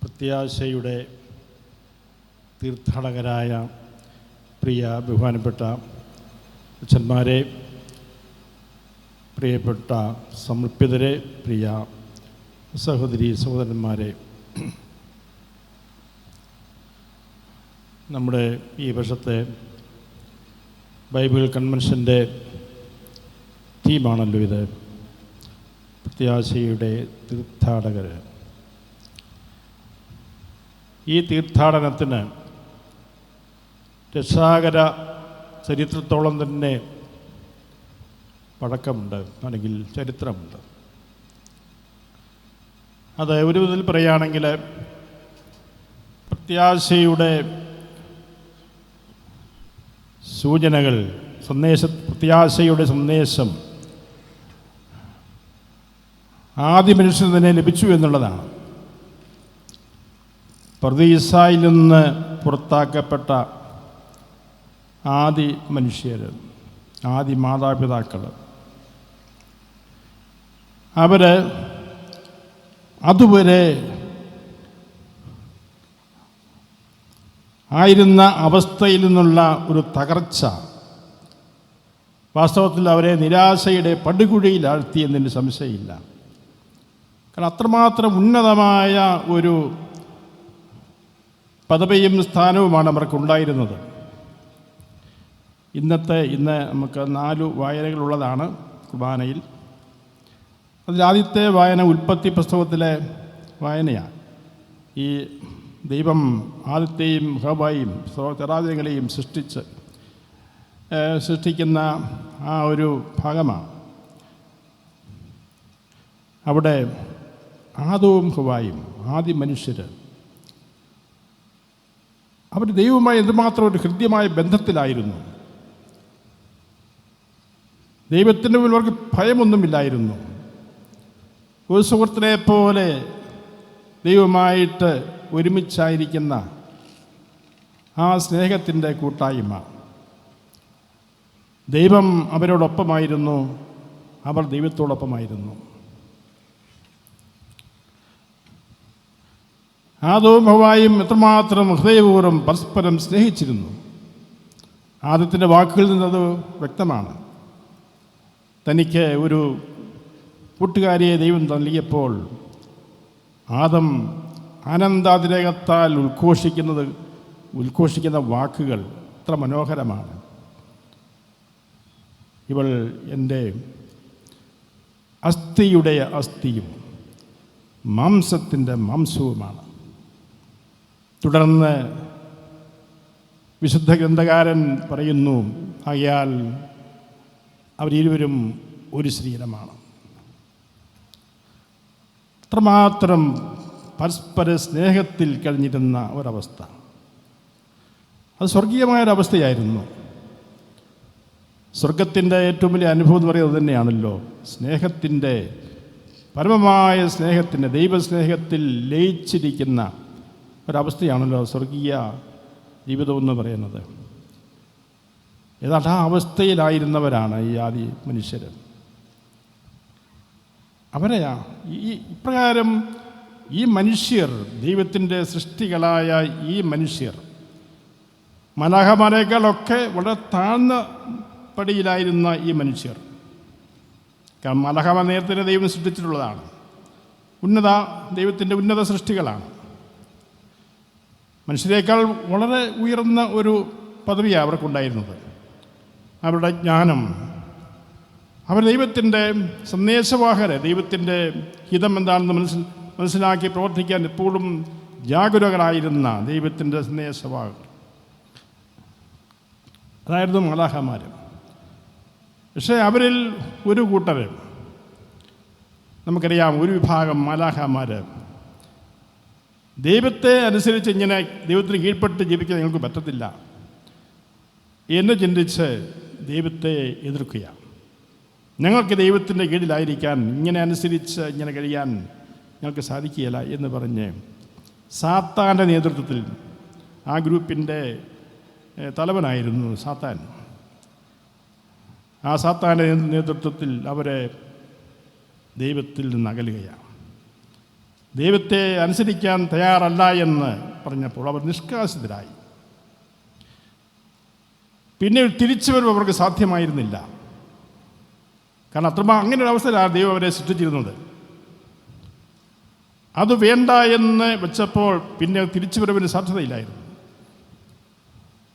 പ്രത്യാശയുടെ തീർത്ഥാടകരായ പ്രിയ ബഹുമാനപ്പെട്ട അച്ഛന്മാരെ, പ്രിയപ്പെട്ട സമർപ്പിതരെ, പ്രിയ സഹോദരി സഹോദരന്മാരെ, നമ്മുടെ ഈ വർഷത്തെ ബൈബിൾ കൺവെൻഷൻ്റെ തീമാണല്ലോ ഇത്, പ്രത്യാശയുടെ തീർത്ഥാടകർ. ഈ തീർത്ഥാടനത്തിന് രക്ഷാകര ചരിത്രത്തോളം തന്നെ പഴക്കമുണ്ട്, അല്ലെങ്കിൽ ചരിത്രമുണ്ട്. അത് ഒരു വിധത്തിൽ പറയുകയാണെങ്കിൽ പ്രത്യാശയുടെ സൂചനകൾ, പ്രത്യാശയുടെ സന്ദേശം ആദ്യ മനുഷ്യന് തന്നെ ലഭിച്ചു എന്നുള്ളതാണ്. പർദീസായിൽ നിന്ന് പുറത്താക്കപ്പെട്ട ആദി മനുഷ്യർ, ആദി മാതാപിതാക്കൾ, അവർ അതുവരെ ആയിരുന്ന അവസ്ഥയിൽ നിന്നുള്ള ഒരു തകർച്ച വാസ്തവത്തിൽ അവരെ നിരാശയുടെ പടുകുഴിയിൽ ആഴ്ത്തിയെന്നതിന് സംശയമില്ല. കാരണം അത്രമാത്രം ഉന്നതമായ ഒരു പദവിയും സ്ഥാനവുമാണ് അവർക്കുണ്ടായിരുന്നത്. ഇന്ന് നമുക്ക് 4 വായനകളുള്ളതാണ് കുർബാനയിൽ. അതിലാദ്യത്തെ വായന ഉൽപ്പത്തി പുസ്തകത്തിലെ വായനയാണ്. ഈ ദൈവം ആദ്യത്തെയും ഹവ്വായെയും ചരാചരങ്ങളെയും സൃഷ്ടിക്കുന്ന ആ ഒരു ഭാഗമാണ്. അവിടെ ആദവും ഹവ്വായും, ആദ്യ മനുഷ്യർ, അവർ ദൈവവുമായി എന്തുമാത്രം ഒരു ഹൃദ്യമായ ബന്ധത്തിലായിരുന്നു. ദൈവത്തിൻ്റെ മുന്നിൽ അവർക്ക് ഭയമൊന്നുമില്ലായിരുന്നു. ഒരു സുഹൃത്തിനെ പോലെ ദൈവമായിട്ട് ഒരുമിച്ചായിരിക്കുന്ന ആ സ്നേഹത്തിൻ്റെ കൂട്ടായ്മ. ദൈവം അവരോടൊപ്പമായിരുന്നു, അവർ ദൈവത്തോടൊപ്പമായിരുന്നു. ആദവും ഹവ്വായും എത്രമാത്രം ഹൃദയപൂർവ്വം പരസ്പരം സ്നേഹിച്ചിരുന്നു. ആദത്തിൻ്റെ വാക്കുകളിൽ നിന്നത് വ്യക്തമാണ്. തനിക്ക് ഒരു കൂട്ടുകാരിയെ ദൈവം നൽകിയപ്പോൾ ആദം ആനന്ദാതിരേകത്താൽ ഉദ്ഘോഷിക്കുന്ന വാക്കുകൾ എത്ര മനോഹരമാണ്. ഇവൾ എൻ്റെ അസ്ഥിയുടെ അസ്ഥിയും മാംസത്തിൻ്റെ മാംസവുമാണ്. തുടർന്ന് വിശുദ്ധ ഗ്രന്ഥകാരൻ പറയുന്നു, ആകയാൽ അവരിരുവരും ഒരു ശരീരമാണ്. അത്രമാത്രം പരസ്പര സ്നേഹത്തിൽ കഴിഞ്ഞിരുന്ന ഒരവസ്ഥ. അത് സ്വർഗീയമായൊരവസ്ഥയായിരുന്നു. സ്വർഗത്തിൻ്റെ ഏറ്റവും വലിയ അനുഭവം എന്ന് പറയുന്നത് തന്നെയാണല്ലോ സ്നേഹത്തിൻ്റെ, പരമമായ സ്നേഹത്തിൻ്റെ, ദൈവസ്നേഹത്തിൽ ലയിച്ചിരിക്കുന്ന ഒരവസ്ഥയാണല്ലോ സ്വർഗീയ ജീവിതമെന്ന് പറയുന്നത്. ഏതാണ്ട് ആ അവസ്ഥയിലായിരുന്നവരാണ് ഈ ആദി മനുഷ്യർ. ഇപ്രകാരം ഈ മനുഷ്യർ, ദൈവത്തിൻ്റെ സൃഷ്ടികളായ ഈ മനുഷ്യർ, മലാഖമാരേക്കാളൊക്കെ വളരെ താഴ്ന്ന പടിയിലായിരുന്ന ഈ മനുഷ്യർ. കാരണം മലാഖമാർ നേരത്തെ ദൈവം സൃഷ്ടിച്ചിട്ടുള്ളതാണ്, ദൈവത്തിൻ്റെ ഉന്നത സൃഷ്ടികളാണ്. മനുഷ്യരേക്കാൾ വളരെ ഉയർന്ന ഒരു പദവിയാണ് അവർക്കുണ്ടായിരുന്നത്. അവരുടെ ജ്ഞാനം, അവർ ദൈവത്തിൻ്റെ സന്ദേശവാഹകര്, ദൈവത്തിൻ്റെ ഹിതം എന്താണെന്ന് മനസ്സിലാക്കി പ്രവർത്തിക്കാൻ എപ്പോഴും ജാഗരൂകരായിരുന്ന ദൈവത്തിൻ്റെ സന്ദേശവാഹകർ, അതായിരുന്നു മലാഖമാർ. പക്ഷേ അവരിൽ ഒരു കൂട്ടർ, നമുക്കറിയാം, ഒരു വിഭാഗം മലാഖമാർ ദൈവത്തെ അനുസരിച്ച് ഇങ്ങനെ ദൈവത്തിന് കീഴ്പ്പെട്ട് ജീവിക്കാൻ ഞങ്ങൾക്ക് പറ്റത്തില്ല എന്ന് ചിന്തിച്ച് ദൈവത്തെ എതിർക്കുക. ഞങ്ങൾക്ക് ദൈവത്തിൻ്റെ കീഴിലായിരിക്കാൻ, ഇങ്ങനെ കഴിയാൻ ഞങ്ങൾക്ക് സാധിക്കുകയില്ല എന്ന് പറഞ്ഞ് സാത്താൻ്റെ നേതൃത്വത്തിൽ, ആ ഗ്രൂപ്പിൻ്റെ തലവനായിരുന്നു സാത്താൻ, ആ സാത്താൻ്റെ നേതൃത്വത്തിൽ അവരെ ദൈവത്തിൽ നിന്ന് അകലുകയാണ്. ദൈവത്തെ അനുസരിക്കാൻ തയ്യാറല്ല എന്ന് പറഞ്ഞപ്പോൾ അവർ നിഷ്കാസിതരായി. പിന്നെ തിരിച്ചുവരവ് അവർക്ക് സാധ്യമായിരുന്നില്ല. കാരണം അങ്ങനെ ഒരു അവസരമാണ് ദൈവം അവരെ സൃഷ്ടിച്ചിരുന്നത്. അത് വേണ്ട എന്ന് വെച്ചപ്പോൾ പിന്നെ തിരിച്ചുവരവിന് സാധ്യതയില്ലായിരുന്നു.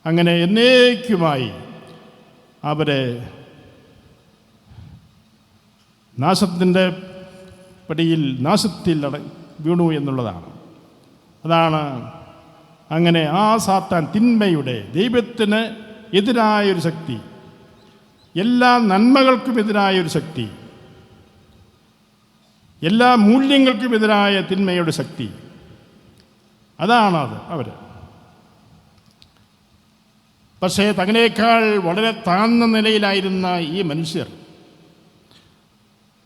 അങ്ങനെ എന്നേക്കുമായി അവരെ നാശത്തിൻ്റെ പടിയിൽ നാശത്തിൽ വീണു എന്നുള്ളതാണ്. അതാണ് അങ്ങനെ ആ സാത്താൻ, തിന്മയുടെ, ദൈവത്തിന് എതിരായൊരു ശക്തി, എല്ലാ നന്മകൾക്കും എതിരായൊരു ശക്തി, എല്ലാ മൂല്യങ്ങൾക്കും എതിരായ തിന്മയുടെ ശക്തി, അതാണത് അവർ. പക്ഷേ തങ്ങളേക്കാൾ വളരെ താഴ്ന്ന നിലയിലായിരുന്ന ഈ മനുഷ്യർ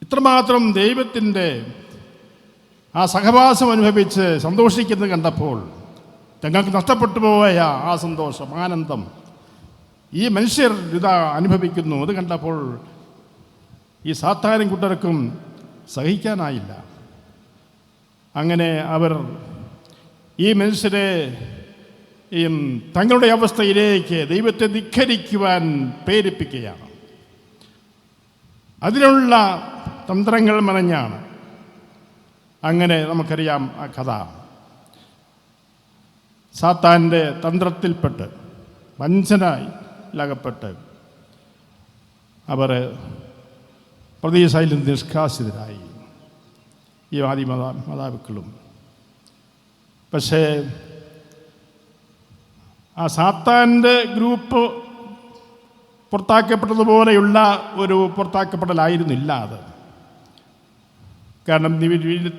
ഇത്രമാത്രം ദൈവത്തിൻ്റെ ആ സഹവാസം അനുഭവിച്ച് സന്തോഷിക്കുന്നത് കണ്ടപ്പോൾ, തങ്ങൾക്ക് നഷ്ടപ്പെട്ടു പോയ ആ സന്തോഷം, ആനന്ദം ഈ മനുഷ്യർ ഇതാ അനുഭവിക്കുന്നു. അത് കണ്ടപ്പോൾ ഈ സാത്താനും കൂട്ടർക്കും സഹിക്കാനായില്ല. അങ്ങനെ അവർ ഈ മനുഷ്യരെ തങ്ങളുടെ അവസ്ഥയിലേക്ക് ദൈവത്തെ ധിക്കരിക്കുവാൻ പ്രേരിപ്പിക്കുകയാണ്. അതിനുള്ള തന്ത്രങ്ങൾ മെനഞ്ഞാണ്. അങ്ങനെ നമുക്കറിയാം ആ കഥ. സാത്താൻ്റെ തന്ത്രത്തിൽപ്പെട്ട് വഞ്ചനയിലകപ്പെട്ട് അവർ പ്രതീക്ഷയിൽ നിഷ്കാസിതരായി, ഈ മാതാപിതാക്കളും. പക്ഷേ ആ സാത്താൻ്റെ ഗ്രൂപ്പ് പുറത്താക്കപ്പെട്ടതുപോലെയുള്ള ഒരു പുറത്താക്കപ്പെടലായിരുന്നില്ല അത്. കാരണം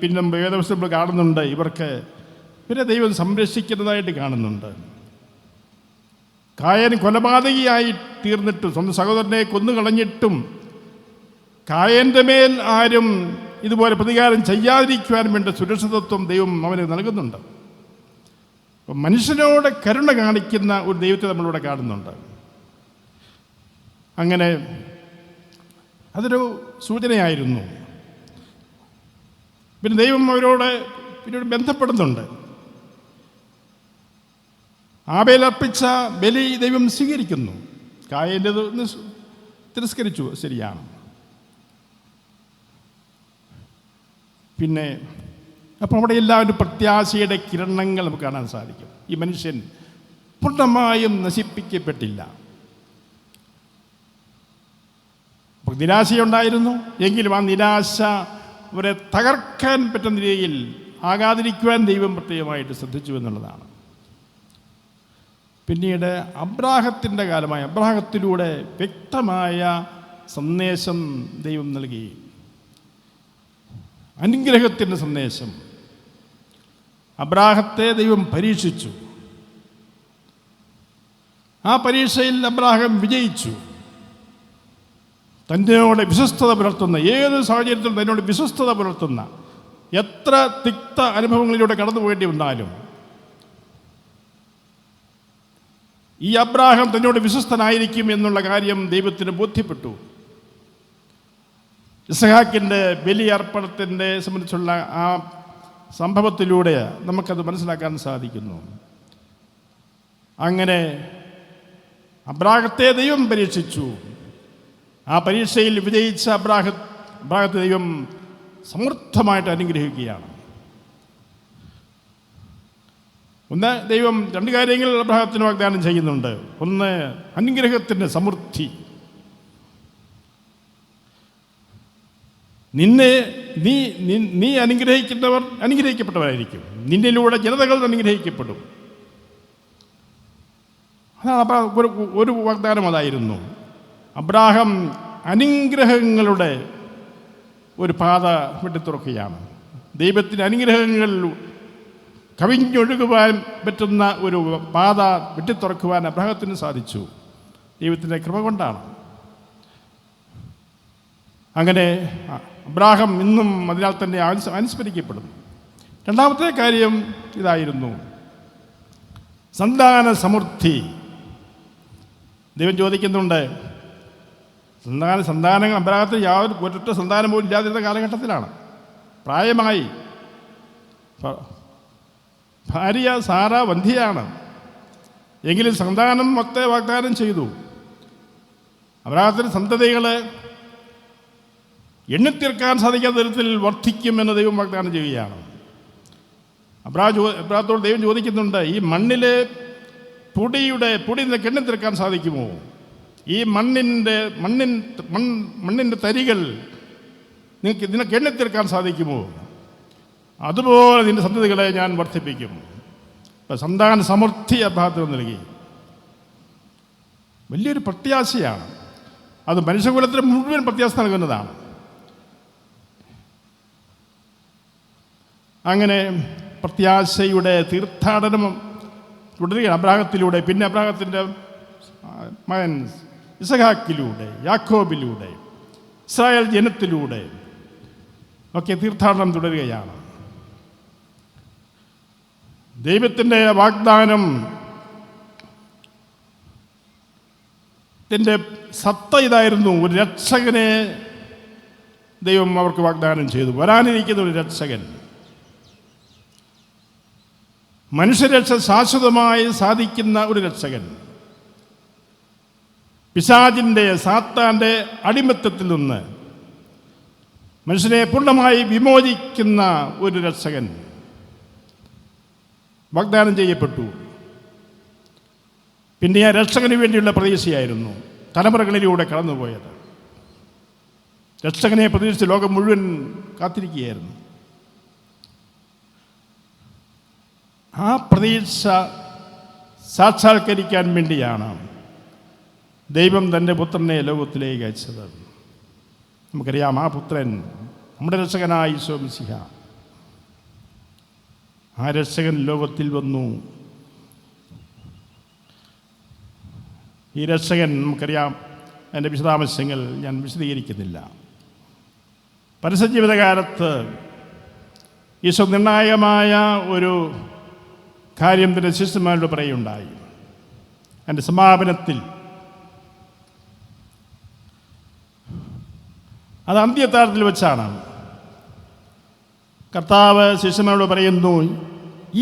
പിന്നെ വേദപുസ്തകത്തിൽ കാണുന്നുണ്ട്, ഇവരെ ദൈവം സംരക്ഷിക്കുന്നതായിട്ട് കാണുന്നുണ്ട്. കായൻ കൊലപാതകിയായി തീർന്നിട്ടും, സ്വന്തം സഹോദരനെ കൊന്നുകളഞ്ഞിട്ടും കായൻ്റെ മേൽ ആരും ഇതുപോലെ പ്രതികാരം ചെയ്യാതിരിക്കുവാൻ വേണ്ട സുരക്ഷിതത്വം ദൈവം അവന് നൽകുന്നുണ്ട്. മനുഷ്യനോട് കരുണ കാണിക്കുന്ന ഒരു ദൈവത്തെ നമ്മളിവിടെ കാണുന്നുണ്ട്. അങ്ങനെ അതൊരു സൂചനയായിരുന്നു. പിന്നെ ദൈവം അവരോട് പിന്നീട് ബന്ധപ്പെടുന്നുണ്ട്. ആബേലർപ്പിച്ച ബലി ദൈവം സ്വീകരിക്കുന്നു. കായൻ്റെത് തിരസ്കരിച്ചു, ശരിയാണ്. പിന്നെ അപ്പോൾ അവിടെ എല്ലാവരും പ്രത്യാശയുടെ കിരണങ്ങൾ നമുക്ക് കാണാൻ സാധിക്കും. ഈ മനുഷ്യൻ പൂർണ്ണമായും നശിപ്പിക്കപ്പെട്ടില്ല. നിരാശയുണ്ടായിരുന്നു, എങ്കിലും ആ നിരാശ അവരെ തകർക്കാൻ പറ്റുന്ന രീതിയിൽ ആകാതിരിക്കുവാൻ ദൈവം പ്രത്യേകമായിട്ട് ശ്രദ്ധിച്ചു എന്നുള്ളതാണ്. പിന്നീട് അബ്രാഹത്തിൻ്റെ കാലമായ അബ്രാഹത്തിലൂടെ വ്യക്തമായ സന്ദേശം ദൈവം നൽകി. അനുഗ്രഹത്തിൻ്റെ സന്ദേശം. അബ്രാഹത്തെ ദൈവം പരീക്ഷിച്ചു. ആ പരീക്ഷയിൽ അബ്രാഹം വിജയിച്ചു. തന്നോട് വിശ്വസ്തത പുലർത്തുന്ന, ഏത് സാഹചര്യത്തിലും തന്നോട് വിശ്വസ്തത പുലർത്തുന്ന, എത്ര തിക്ത അനുഭവങ്ങളിലൂടെ കടന്നു പോകേണ്ടി വന്നാലും ഈ അബ്രാഹം തന്നോട് വിശ്വസ്തനായിരിക്കും എന്നുള്ള കാര്യം ദൈവത്തിന് ബോധ്യപ്പെട്ടു. ഇസ്ഹാക്കിൻ്റെ ബലിയർപ്പണത്തിൻ്റെ സംബന്ധിച്ചുള്ള ആ സംഭവത്തിലൂടെ നമുക്കത് മനസ്സിലാക്കാൻ സാധിക്കുന്നു. അങ്ങനെ അബ്രാഹത്തെ ദൈവം പരീക്ഷിച്ചു. ആ പരീക്ഷയിൽ വിജയിച്ച അബ്രാഹത്തെ ദൈവം സമൃദ്ധമായിട്ട് അനുഗ്രഹിക്കുകയാണ്. ഒന്ന്, ദൈവം രണ്ട് കാര്യങ്ങൾ അബ്രാഹത്തിന് വാഗ്ദാനം ചെയ്യുന്നുണ്ട്. ഒന്ന്, അനുഗ്രഹത്തിൻ്റെ സമൃദ്ധി. നീ അനുഗ്രഹിക്കുന്നവർ അനുഗ്രഹിക്കപ്പെട്ടവരായിരിക്കും. നിന്നിലൂടെ ജനതകൾ അനുഗ്രഹിക്കപ്പെടും. അതാണ് ഒരു വാഗ്ദാനം അതായിരുന്നു. അബ്രാഹം അനുഗ്രഹങ്ങളുടെ ഒരു പാത വെട്ടിത്തുറക്കുകയാണ്. ദൈവത്തിൻ്റെ അനുഗ്രഹങ്ങൾ കവിഞ്ഞൊഴുകുവാൻ പറ്റുന്ന ഒരു പാത വെട്ടിത്തുറക്കുവാൻ അബ്രാഹത്തിന് സാധിച്ചു. ദൈവത്തിൻ്റെ കൃപ കൊണ്ടാണ്. അങ്ങനെ അബ്രാഹം ഇന്നും അതിനാൽ തന്നെ അനുസ്മരിക്കപ്പെടുന്നു. രണ്ടാമത്തെ കാര്യം ഇതായിരുന്നു, സന്താന സമൃദ്ധി. ദൈവം ചോദിക്കുന്നുണ്ട്, സന്താനങ്ങൾ അബ്രാഹത്തിന് ഒരൊറ്റ സന്താനം പോലും ഇല്ലാതിരുന്ന കാലഘട്ടത്തിലാണ്. പ്രായമായി ഭാര്യ സാറ വന്ധ്യയാണ്, എങ്കിലും സന്താനം മൊത്തം വാഗ്ദാനം ചെയ്തു. അബ്രാഹത്തിന് സന്തതികളെ എണ്ണിത്തീർക്കാൻ സാധിക്കാത്ത തരത്തിൽ വർദ്ധിക്കുമെന്ന് ദൈവം വാഗ്ദാനം ചെയ്യുകയാണ്. അബ്രാഹത്തോട് ദൈവം ചോദിക്കുന്നുണ്ട്, ഈ മണ്ണിലെ പൊടി നിനക്ക് എണ്ണിത്തീർക്കാൻ സാധിക്കുമോ? ഈ മണ്ണിൻ്റെ തരികൾ നിനക്ക് എണ്ണിത്തീർക്കാൻ സാധിക്കുമോ? അതുപോലെ നിന്റെ സന്തതികളെ ഞാൻ വർദ്ധിപ്പിക്കും. സന്താന സമൃദ്ധി അബ്രാഹത്തിന് നൽകി. വലിയൊരു പ്രത്യാശയാണ്. അത് മനുഷ്യകുലത്തിന് മുഴുവൻ പ്രത്യാശ നൽകുന്നതാണ്. അങ്ങനെ പ്രത്യാശയുടെ തീർത്ഥാടനം തുടരുകയാണ് അബ്രാഹത്തിലൂടെ. പിന്നെ അബ്രാഹത്തിൻ്റെ മകൻ ഇസഹാക്കിലൂടെ, യാക്കോബിലൂടെ, ഇസ്രായേൽ ജനത്തിലൂടെ ഒക്കെ തീർത്ഥാടനം തുടരുകയാണ്. ദൈവത്തിൻ്റെ വാഗ്ദാനം ത്തിൻ്റെ സത്ത ഇതായിരുന്നു. ഒരു രക്ഷകനെ ദൈവം അവർക്ക് വാഗ്ദാനം ചെയ്തു. വരാനിരിക്കുന്ന ഒരു രക്ഷകൻ. മനുഷ്യരക്ഷ ശാശ്വതമായി സാധിക്കുന്ന ഒരു രക്ഷകൻ. പിശാചിൻ്റെ സാത്താൻ്റെ അടിമത്തത്തിൽ നിന്ന് മനുഷ്യനെ പൂർണ്ണമായി വിമോചിക്കുന്ന ഒരു രക്ഷകൻ വാഗ്ദാനം ചെയ്യപ്പെട്ടു. പിന്നെ ആ രക്ഷകന് വേണ്ടിയുള്ള പ്രതീക്ഷയായിരുന്നു തലമുറകളിലൂടെ കടന്നുപോയത്. രക്ഷകനെ പ്രതീക്ഷിച്ച് ലോകം മുഴുവൻ കാത്തിരിക്കുകയായിരുന്നു. ആ പ്രതീക്ഷ സാക്ഷാത്കരിക്കാൻ വേണ്ടിയാണ് ദൈവം തൻ്റെ പുത്രനെ ലോകത്തിലേക്ക് അയച്ചത്. നമുക്കറിയാം, ആ പുത്രൻ നമ്മുടെ രക്ഷകനായ ഈശോ മിശിഹ. ആ രക്ഷകൻ ലോകത്തിൽ വന്നു. ഈ രക്ഷകൻ നമുക്കറിയാം, അതിൻ്റെ വിശദാംശങ്ങൾ ഞാൻ വിശദീകരിക്കുന്നില്ല. പരസ്യജീവിതകാലത്ത് ഈശോ നിർണായകമായ ഒരു കാര്യം തൻ്റെ ശിഷ്യന്മാരോട് പറയുകയുണ്ടായി. എൻ്റെ സമാപനത്തിൽ അത് അന്ത്യത്താഴത്തിൽ വെച്ചാണ്. കർത്താവ് ശിഷ്യന്മാരോട് പറയുന്നു,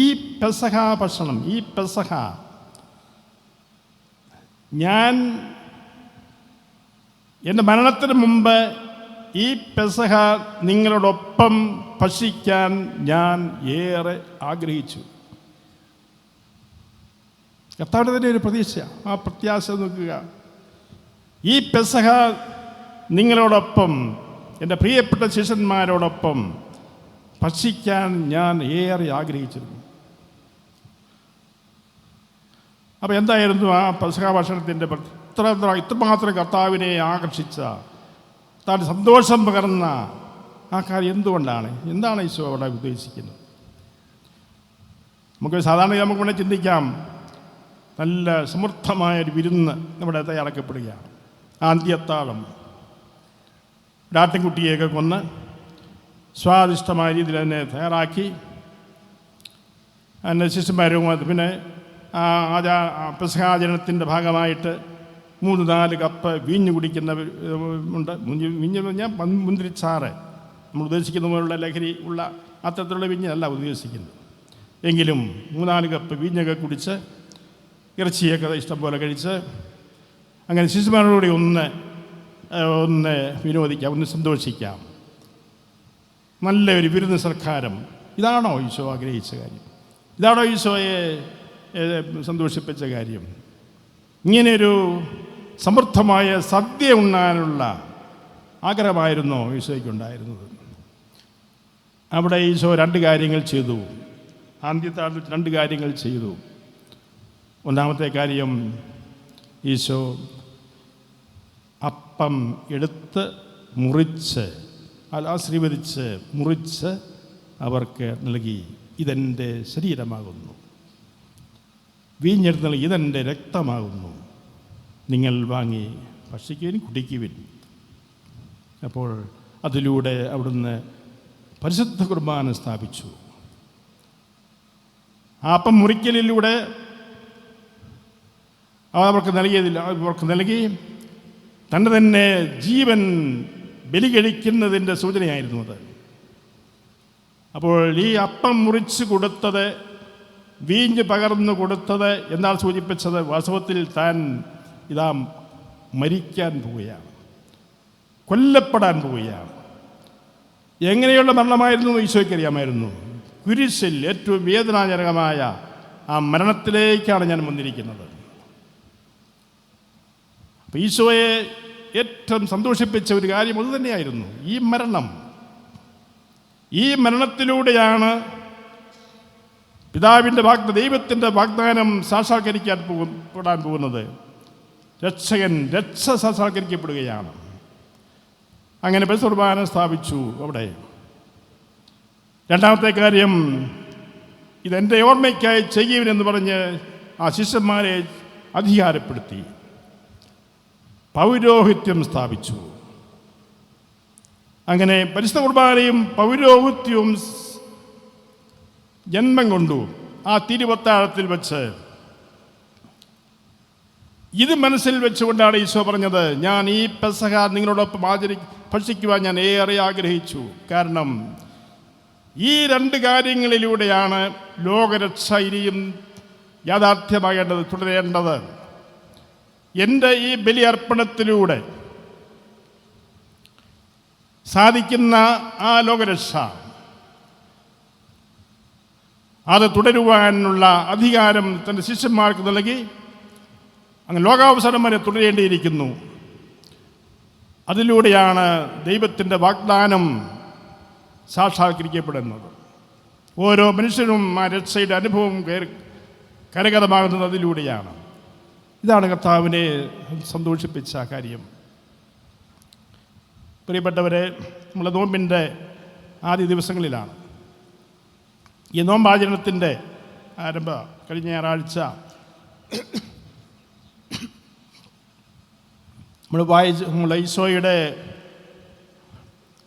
ഈ പെസഹ ഭക്ഷണം, ഈ പെസഹ ഞാൻ എൻ്റെ മരണത്തിന് മുമ്പ് ഈ പെസഹ നിങ്ങളോടൊപ്പം ഭക്ഷിക്കാൻ ഞാൻ ഏറെ ആഗ്രഹിച്ചു. കർത്താവിൻ്റെ തന്നെ ഒരു പ്രതീക്ഷ, ആ പ്രത്യാശ നോക്കുക. ഈ പെസഹ നിങ്ങളോടൊപ്പം, എൻ്റെ പ്രിയപ്പെട്ട ശിഷ്യന്മാരോടൊപ്പം ഭക്ഷിക്കാൻ ഞാൻ ഏറെ ആഗ്രഹിച്ചിരുന്നു. അപ്പോൾ എന്തായിരുന്നു ആ പെസഹ ഭക്ഷണത്തിൻ്റെ ഇത്രമാത്രം കർത്താവിനെ ആകർഷിച്ച, താൻ സന്തോഷം പകർന്ന ആ കാര്യം എന്തുകൊണ്ടാണ്? എന്താണ് ഈശോ അവിടെ ഉദ്ദേശിക്കുന്നത്? നമുക്ക് സാധാരണ നമുക്ക് വേണേൽ ചിന്തിക്കാം, നല്ല സമൃദ്ധമായൊരു വിരുന്ന് നമ്മുടെ തയ്യാറാക്കപ്പെടുകയാണ്. അന്ത്യത്താഴം, ഒരാട്ടിൻകുട്ടിയെയൊക്കെ കൊന്ന് സ്വാദിഷ്ടമായ രീതിയിൽ തന്നെ തയ്യാറാക്കി അതിൻ്റെ ശിഷ്യന്മാരും പിന്നെ പെസഹാചരണത്തിൻ്റെ ഭാഗമായിട്ട് 3-4 കപ്പ് വീഞ്ഞ് കുടിക്കുന്നവരുണ്ട്. വീഞ്ഞ് പറഞ്ഞാൽ മുന്തിരിച്ചാറ്, നമ്മൾ ഉദ്ദേശിക്കുന്ന പോലുള്ള ലഹരി ഉള്ള അത്തരത്തിലുള്ള വീഞ്ഞല്ല ഉദ്ദേശിക്കുന്നത്. എങ്കിലും 3-4 കപ്പ് വീഞ്ഞൊക്കെ കുടിച്ച് ഇറച്ചിയൊക്കെ ഇഷ്ടം പോലെ കഴിച്ച് അങ്ങനെ ശിശുമാരോടുകൂടി ഒന്ന് വിനോദിക്കാം, ഒന്ന് സന്തോഷിക്കാം. നല്ലൊരു വിരുന്ന് സൽക്കാരം. ഇതാണോ ഈശോ ആഗ്രഹിച്ച കാര്യം? ഇതാണോ ഈശോയെ സന്തോഷിപ്പിച്ച കാര്യം? ഇങ്ങനെയൊരു സമൃദ്ധമായ സദ്യ ഉണ്ണാനുള്ള ആഗ്രഹമായിരുന്നോ ഈശോയ്ക്കുണ്ടായിരുന്നത്? അവിടെ ഈശോ 2 കാര്യങ്ങൾ ചെയ്തു. അന്ത്യത്താഴത്തിൽ 2 കാര്യങ്ങൾ ചെയ്തു. ഒന്നാമത്തെ കാര്യം, ഈശോ അപ്പം എടുത്ത് മുറിച്ച് ആശീർവദിച്ച് മുറിച്ച് അവർക്ക് നൽകി. ഇതെൻ്റെ ശരീരമാകുന്നു. വീഞ്ഞെടുത്ത് നൽകി, ഇതെൻ്റെ രക്തമാകുന്നു. നിങ്ങൾ വാങ്ങി ഭക്ഷിക്കുവിൻ, കുടിക്കുവിൻ. അപ്പോൾ അതിലൂടെ അവിടുന്ന് പരിശുദ്ധ കുർബാന സ്ഥാപിച്ചു. ആ അപ്പം മുറിക്കലിലൂടെ അവർക്ക് നൽകി തൻ്റെ തന്നെ ജീവൻ ബലി കഴിക്കുന്നതിൻ്റെ സൂചനയായിരുന്നു അത്. അപ്പോൾ ഈ അപ്പം മുറിച്ച് കൊടുത്തത്, വീഞ്ഞ് പകർന്നു കൊടുത്തത് എന്നാൽ സൂചിപ്പിച്ചത് വാസ്തവത്തിൽ താൻ ഇതാ മരിക്കാൻ പോവുകയാണ്, കൊല്ലപ്പെടാൻ പോവുകയാണ്. എങ്ങനെയുള്ള മരണമായിരുന്നു ഈശോയ്ക്കറിയാമായിരുന്നു. കുരിശിൽ ഏറ്റവും വേദനാജനകമായ ആ മരണത്തിലേക്കാണ് ഞാൻ വന്നിരിക്കുന്നത്. അപ്പം ഈശോയെ ഏറ്റവും സന്തോഷിപ്പിച്ച ഒരു കാര്യം അതുതന്നെയായിരുന്നു ഈ മരണം. ഈ മരണത്തിലൂടെയാണ് പിതാവിൻ്റെ ദൈവത്തിൻ്റെ വാഗ്ദാനം സാക്ഷാത്കരിക്കാൻ പെടാൻ പോകുന്നത്. രക്ഷ സാക്ഷാത്കരിക്കപ്പെടുകയാണ്. അങ്ങനെ പരിശുദ്ധ സ്ഥാപിച്ചു അവിടെ. രണ്ടാമത്തെ കാര്യം, ഇതെൻ്റെ ഓർമ്മയ്ക്കായി ചെയ്യുവിനെന്ന് പറഞ്ഞ് ആ ശിഷ്യന്മാരെ അധികാരപ്പെടുത്തി പൗരോഹിത്യം സ്ഥാപിച്ചു. അങ്ങനെ പരിശുദ്ധ കുർബാനയും പൗരോഹിത്യവും ജന്മം കൊണ്ടു. ആ തിരുവത്താഴത്തിൽ വെച്ച് ഇത് മനസ്സിൽ വെച്ചുകൊണ്ടാണ് ഈശോ പറഞ്ഞത്, ഞാൻ ഈ പെസഹ നിങ്ങളോടൊപ്പം ഭക്ഷിക്കുവാൻ ഞാൻ ഏറെ ആഗ്രഹിച്ചു. കാരണം ഈ രണ്ട് കാര്യങ്ങളിലൂടെയാണ് ലോകരക്ഷ ഇനിയും യാഥാർത്ഥ്യമാകേണ്ടത്, തുടരേണ്ടത്. എൻ്റെ ഈ ബലിയർപ്പണത്തിലൂടെ സാധിക്കുന്ന ആ ലോകരക്ഷ, അത് തുടരുവാനുള്ള അധികാരം തൻ്റെ ശിഷ്യന്മാർക്ക് നൽകി. അങ്ങ് ലോകാവസാനം വരെ തുടരേണ്ടിയിരിക്കുന്നു. അതിലൂടെയാണ് ദൈവത്തിൻ്റെ വാഗ്ദാനം സാക്ഷാത്കരിക്കപ്പെടുന്നത്. ഓരോ മനുഷ്യനും ആ രക്ഷയുടെ അനുഭവം കരഗതമാകുന്നത് അതിലൂടെയാണ്. ഇതാണ് കർത്താവിനെ സന്തോഷിപ്പിച്ച കാര്യം. പ്രിയപ്പെട്ടവരെ, നമ്മളെ നോമ്പിൻ്റെ ആദ്യ ദിവസങ്ങളിലാണ്. ഈ നോമ്പാചരണത്തിൻ്റെ ആരംഭം കഴിഞ്ഞ ഞായറാഴ്ച നമ്മൾ ഈശോയുടെ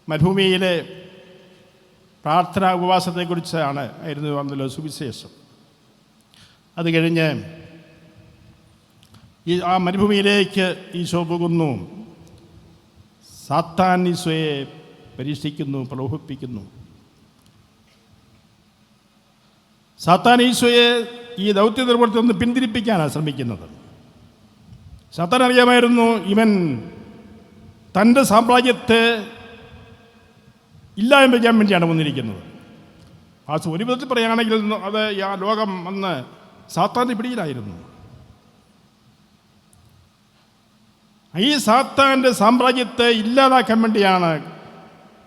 മരുഭൂമിയിലെ പ്രാർത്ഥനാ ആയിരുന്നു വന്നല്ലോ സുവിശേഷം. അത് കഴിഞ്ഞ് ആ മരുഭൂമിയിലേക്ക് ഈശോ പോകുന്നു. സാത്താൻ ഈശോയെ പരീക്ഷിക്കുന്നു, പ്രലോഭിപ്പിക്കുന്നു. സാത്താൻ ഈശോയെ ഈ ദൗത്യ നിർവൃത്തി ഒന്ന് പിന്തിരിപ്പിക്കാനാണ് ശ്രമിക്കുന്നത്. സാത്താൻ അറിയാമായിരുന്നു ഇവൻ തൻ്റെ സാമ്രാജ്യത്തെ ഇല്ലായ്മ ചെയ്യാൻ വേണ്ടിയാണ് വന്നിരിക്കുന്നത്. ആ ഒരു വിധത്തിൽ പറയുകയാണെങ്കിൽ അത് ആ ലോകം അന്ന് സാത്താൻ്റെ പിടിയിലായിരുന്നു. ഈ സാത്താൻ്റെ സാമ്രാജ്യത്തെ ഇല്ലാതാക്കാൻ വേണ്ടിയാണ്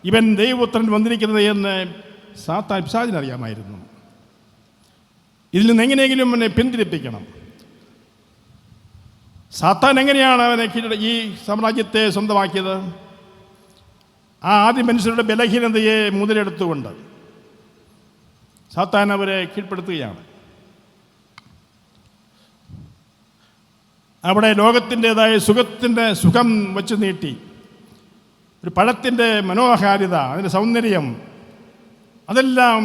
ഇവൻ ദൈവപുത്രൻ വന്നിരിക്കുന്നത് എന്ന് പിശാചിനറിയാമായിരുന്നു. ഇതിൽ നിന്ന് എങ്ങനെയെങ്കിലും അവനെ പിന്തിരിപ്പിക്കണം. സാത്താൻ എങ്ങനെയാണ് അവനെ ഈ സാമ്രാജ്യത്തെ സ്വന്തമാക്കിയത്? ആ ആദ്യ മനുഷ്യരുടെ ബലഹീനതയെ മുതലെടുത്തുകൊണ്ട് സാത്താൻ അവരെ കീഴ്പ്പെടുത്തുകയാണ്. അവിടെ ലോകത്തിൻ്റെതായ സുഖം വച്ച് നീട്ടി, ഒരു പഴത്തിൻ്റെ മനോഹാരിത, അതിൻ്റെ സൗന്ദര്യം, അതെല്ലാം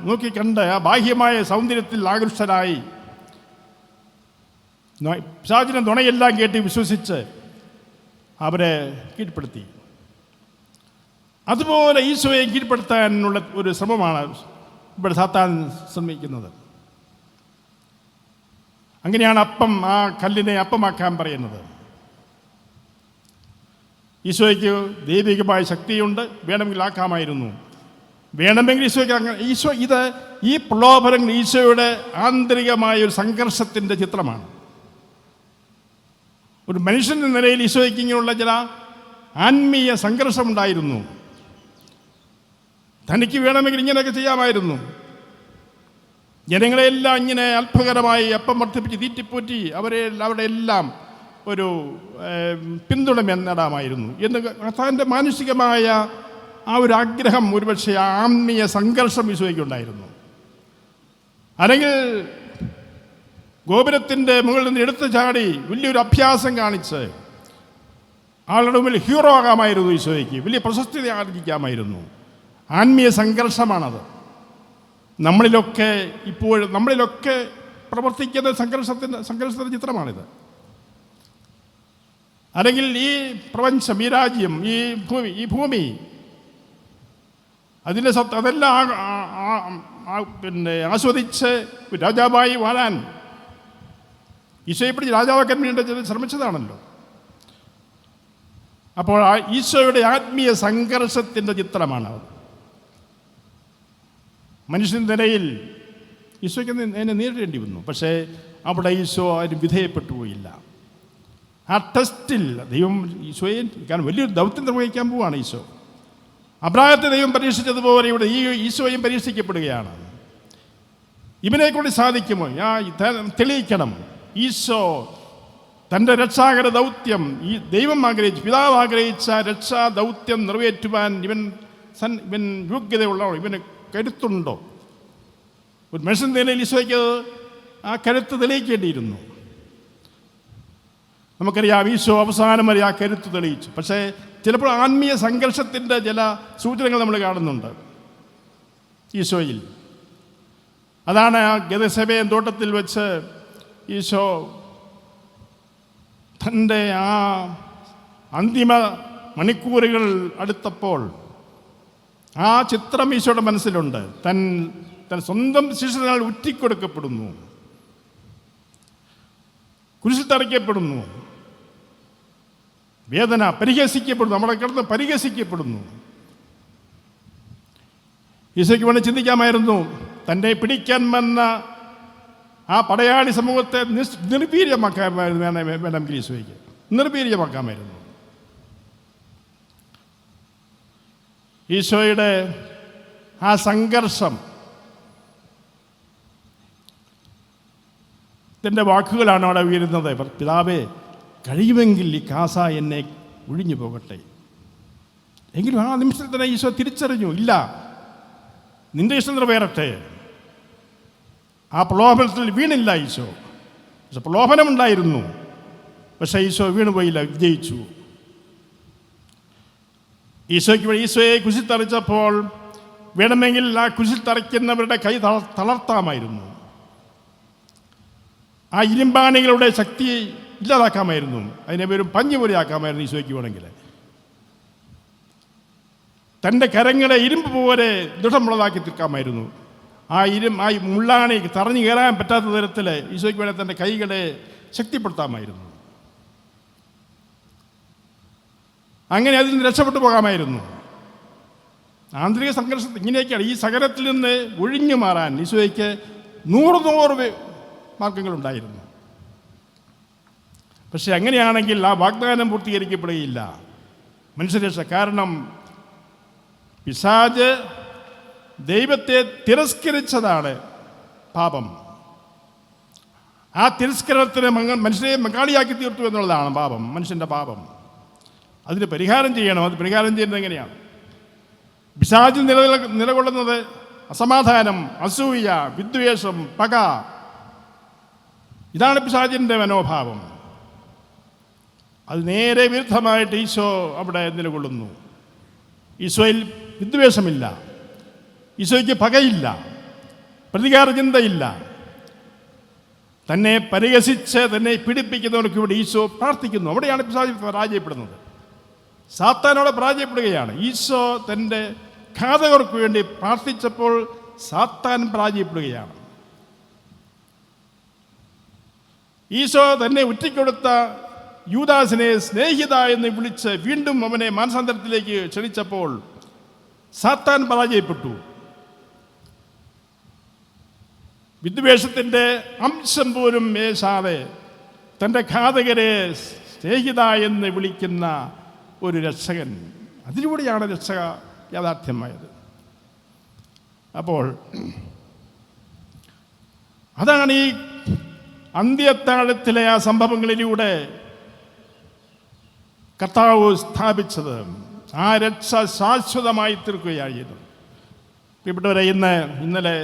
നോക്കിക്കണ്ട് ആ ബാഹ്യമായ സൗന്ദര്യത്തിൽ ആകൃഷ്ടരായി പിശാചിന്റെ നുണയെല്ലാം കേട്ട് വിശ്വസിച്ച് അവരെ കീഴ്പ്പെടുത്തി. അതുപോലെ ഈശോയെ കീഴ്പ്പെടുത്താനുള്ള ഒരു ശ്രമമാണ് ഇവിടെ സാത്താൻ ശ്രമിക്കുന്നത്. അങ്ങനെയാണ് ആ കല്ലിനെ അപ്പമാക്കാൻ പറയുന്നത്. ഈശോയ്ക്ക് ദൈവികമായ ശക്തിയുണ്ട്, വേണമെങ്കിൽ ആക്കാമായിരുന്നു. വേണമെങ്കിൽ ഈശോയ്ക്ക് ഈ പ്രലോഭനങ്ങൾ ഈശോയുടെ ആന്തരികമായ ഒരു സംഘർഷത്തിൻ്റെ ചിത്രമാണ്. ഒരു മനുഷ്യൻ്റെ നിലയിൽ ഈശോയ്ക്ക് ഇങ്ങനെയുള്ള ചില ആത്മീയ സംഘർഷമുണ്ടായിരുന്നു. തനിക്ക് വേണമെങ്കിൽ ഇങ്ങനെയൊക്കെ ചെയ്യാമായിരുന്നു. ജനങ്ങളെല്ലാം ഇങ്ങനെ അത്ഭുതകരമായി അപ്പം വർദ്ധിപ്പിച്ച് തീറ്റിപ്പോറ്റി അവരുടെ എല്ലാം ഒരു പിന്തുണ നേടാമായിരുന്നു എന്ന് തൻ്റെ മാനുഷികമായ ആ ഒരു ആഗ്രഹം, ഒരുപക്ഷെ ആത്മീയ സംഘർഷം ഈശോയ്ക്കുണ്ടായിരുന്നു. അല്ലെങ്കിൽ ഗോപുരത്തിൻ്റെ മുകളിൽ നിന്ന് എടുത്തു ചാടി വലിയൊരു അഭ്യാസം കാണിച്ച് ആളുടെ മുമ്പിൽ ഹീറോ ആകാമായിരുന്നു ഈശോയ്ക്ക്, വലിയ പ്രശസ്തി ആർജിക്കാമായിരുന്നു. ആത്മീയ സംഘർഷമാണത്. നമ്മളിലൊക്കെ പ്രവർത്തിക്കുന്ന സംഘർഷത്തിൻ്റെ ചിത്രമാണിത്. അല്ലെങ്കിൽ ഈ പ്രപഞ്ചം, ഈ രാജ്യം, ഈ ഭൂമി അതെല്ലാം ആസ്വദിച്ച് രാജാവായി വാഴാൻ ഈശോയെ പിടിച്ച് രാജാവാക്കാൻ വേണ്ടി ശ്രമിച്ചതാണല്ലോ. അപ്പോൾ ഈശോയുടെ ആത്മീയ സംഘർഷത്തിൻ്റെ ചിത്രമാണ് അത്. മനുഷ്യൻ നിലയിൽ ഈശോയ്ക്ക് എന്നെ നേരിടേണ്ടി വന്നു. പക്ഷേ അവിടെ ഈശോ അതിന് വിധേയപ്പെട്ടു പോയില്ല. ആ ടെസ്റ്റിൽ ദൈവം ഈശോയെ, കാരണം വലിയൊരു ദൗത്യം നിർവഹിക്കാൻ പോവുകയാണ് ഈശോ. അബ്രാഹത്തെ ദൈവം പരീക്ഷിച്ചതുപോലെ ഇവിടെ ഈ ഈശോയും പരീക്ഷിക്കപ്പെടുകയാണ്. ഇവനെക്കൊണ്ട് സാധിക്കുമോ? തെളിയിക്കണം. ഈശോ തൻ്റെ രക്ഷാകര ദൗത്യം, ഈ ദൈവം ആഗ്രഹിച്ചു, പിതാവ് ആഗ്രഹിച്ച രക്ഷാ ദൗത്യം നിറവേറ്റുവാൻ ഇവൻ യോഗ്യതയുള്ളോ, ഇവന് കരുത്തുണ്ടോ? ഒരു മനുഷ്യൻ നിലയിൽ ഈശോയ്ക്ക് ആ കരുത്ത് തെളിയിക്കേണ്ടിയിരുന്നു. നമുക്കറിയാം ഈശോ അവസാനം വരെ ആ കരുത്ത് തെളിയിച്ചു. പക്ഷേ ചിലപ്പോൾ ആത്മീയ സംഘർഷത്തിൻ്റെ ചില സൂചനകൾ നമ്മൾ കാണുന്നുണ്ട് ഈശോയിൽ. അതാണ് ആ ഗെത്സമേൻ തോട്ടത്തിൽ വെച്ച് ഈശോ തൻ്റെ ആ അന്തിമ മണിക്കൂറുകൾ അടുത്തപ്പോൾ ആ ചിത്രം ഈശോയുടെ മനസ്സിലുണ്ട്. തൻ സ്വന്തം ശിഷ്യനാൽ ഉറ്റിക്കൊടുക്കപ്പെടുന്നു, കുരിശിൽ തറയ്ക്കപ്പെടുന്നു, വേദന, പരിഹസിക്കപ്പെടുന്നു, നമ്മളെ കിടന്ന് പരിഹസിക്കപ്പെടുന്നു. ഈശോയ്ക്ക് വേണ്ടി ചിന്തിക്കാമായിരുന്നു, തൻ്റെ പിടിക്കാൻ വന്ന ആ പടയാളി സമൂഹത്തെ വേണമെങ്കിൽ ഈശോയ്ക്ക് നിർവീര്യമാക്കാമായിരുന്നു. ഈശോയുടെ ആ സംഘർഷം ത്തിൻ്റെ വാക്കുകളാണ് അവിടെ ഉയരുന്നത്. പിതാവേ, കഴിയുമെങ്കിൽ ഈ കാസ എന്നെ ഒഴിഞ്ഞു പോകട്ടെ. എങ്കിലും ആ നിമിഷത്തിൽ തന്നെ ഈശോ തിരിച്ചറിഞ്ഞു, ഇല്ല, നിന്റെ ഇഷ്ടം നിറവേറട്ടെ. ആ പ്രലോഭനത്തിൽ വീണില്ല ഈശോ. പക്ഷെ പ്രലോഭനമുണ്ടായിരുന്നു, പക്ഷേ ഈശോ വീണുപോയില്ല, വിജയിച്ചു. ഈശോയെ കുശിൽ തറച്ചപ്പോൾ വേണമെങ്കിൽ ആ കുശിൽ തറയ്ക്കുന്നവരുടെ കൈ തളർത്താമായിരുന്നു, ആ ഇരുമ്പാണികളുടെ ശക്തി ഇല്ലാതാക്കാമായിരുന്നു, അതിനെ വെറും പഞ്ഞു പോലെ ആക്കാമായിരുന്നു. ഈശോയ്ക്ക് വേണമെങ്കിൽ തൻ്റെ കരങ്ങളെ ഇരുമ്പ് പോലെ ദൃഢമുള്ളതാക്കി തീർക്കാമായിരുന്നു. ആ മുള്ളാണി തറഞ്ഞു കയറാൻ പറ്റാത്ത തരത്തിൽ ഈശോയ്ക്ക് വേണേൽ തൻ്റെ കൈകളെ ശക്തിപ്പെടുത്താമായിരുന്നു. അങ്ങനെ അതിൽ നിന്ന് രക്ഷപ്പെട്ടു പോകാമായിരുന്നു. ആന്തരിക സംഘർഷത്തിൽ ഇങ്ങനെയൊക്കെയാണ്. ഈ സകലത്തിൽ നിന്ന് ഒഴിഞ്ഞു മാറാൻ ഈശോയ്ക്ക് 100 മാർഗങ്ങളുണ്ടായിരുന്നു. പക്ഷെ അങ്ങനെയാണെങ്കിൽ ആ വാഗ്ദാനം പൂർത്തീകരിക്കപ്പെടുകയില്ല, മനുഷ്യരക്ഷ. കാരണം പിശാച് ദൈവത്തെ തിരസ്കരിച്ചതാണ് പാപം. ആ തിരസ്കരണത്തിന് മനുഷ്യനെ മകാളിയാക്കി തീർത്തു എന്നുള്ളതാണ് പാപം, മനുഷ്യൻ്റെ പാപം. അതിന് പരിഹാരം ചെയ്യണം. അത് പരിഹാരം ചെയ്യുന്നത് എങ്ങനെയാണ്? പിശാചിൽ നിലകൊള്ളുന്നത് അസമാധാനം, അസൂയ, വിദ്വേഷം, പക. ഇതാണ് പിശാചിൻ്റെ മനോഭാവം. അത് നേരെ വിരുദ്ധമായിട്ട് ഈശോ അവിടെ നിലകൊള്ളുന്നു. ഈശോയിൽ വിദ്വേഷമില്ല, ഈശോയ്ക്ക് പകയില്ല, പ്രതികാര ചിന്തയില്ല. തന്നെ പരിഹസിച്ച് തന്നെ പീഡിപ്പിക്കുന്നവർക്ക് ഇവിടെ ഈശോ പ്രാർത്ഥിക്കുന്നു. അവിടെയാണ് പിശാച് പരാജയപ്പെടുന്നത്. സാത്താനോടെ പരാജയപ്പെടുകയാണ്. ഈശോ തൻ്റെ ഘാതകർക്ക് വേണ്ടി പ്രാർത്ഥിച്ചപ്പോൾ സാത്താൻ പരാജയപ്പെടുകയാണ്. ഈശോ തന്നെ ഉറ്റിക്കൊടുത്ത യൂദാസിനെ സ്നേഹിത എന്ന് വിളിച്ച് വീണ്ടും അവനെ മാനസാന്തരത്തിലേക്ക് ക്ഷണിച്ചപ്പോൾ സാത്താൻ പരാജയപ്പെട്ടു. വിദ്വേഷത്തിൻ്റെ അംശം പോലും മേശാതെ തൻ്റെ ഘാതകരെ സ്നേഹിത എന്ന് വിളിക്കുന്ന ഒരു രക്ഷകൻ, അതിലൂടെയാണ് രക്ഷ യാഥാർത്ഥ്യമായത്. അപ്പോൾ അതാണ് ഈ അന്ത്യത്താഴത്തിലെ ആ സംഭവങ്ങളിലൂടെ കർത്താവ് സ്ഥാപിച്ചത്. ആ രക്ഷ ശാശ്വതമായി തീർക്കുകയായിരുന്നു. പ്രിയപ്പെട്ടവരെ, ഇന്നലെ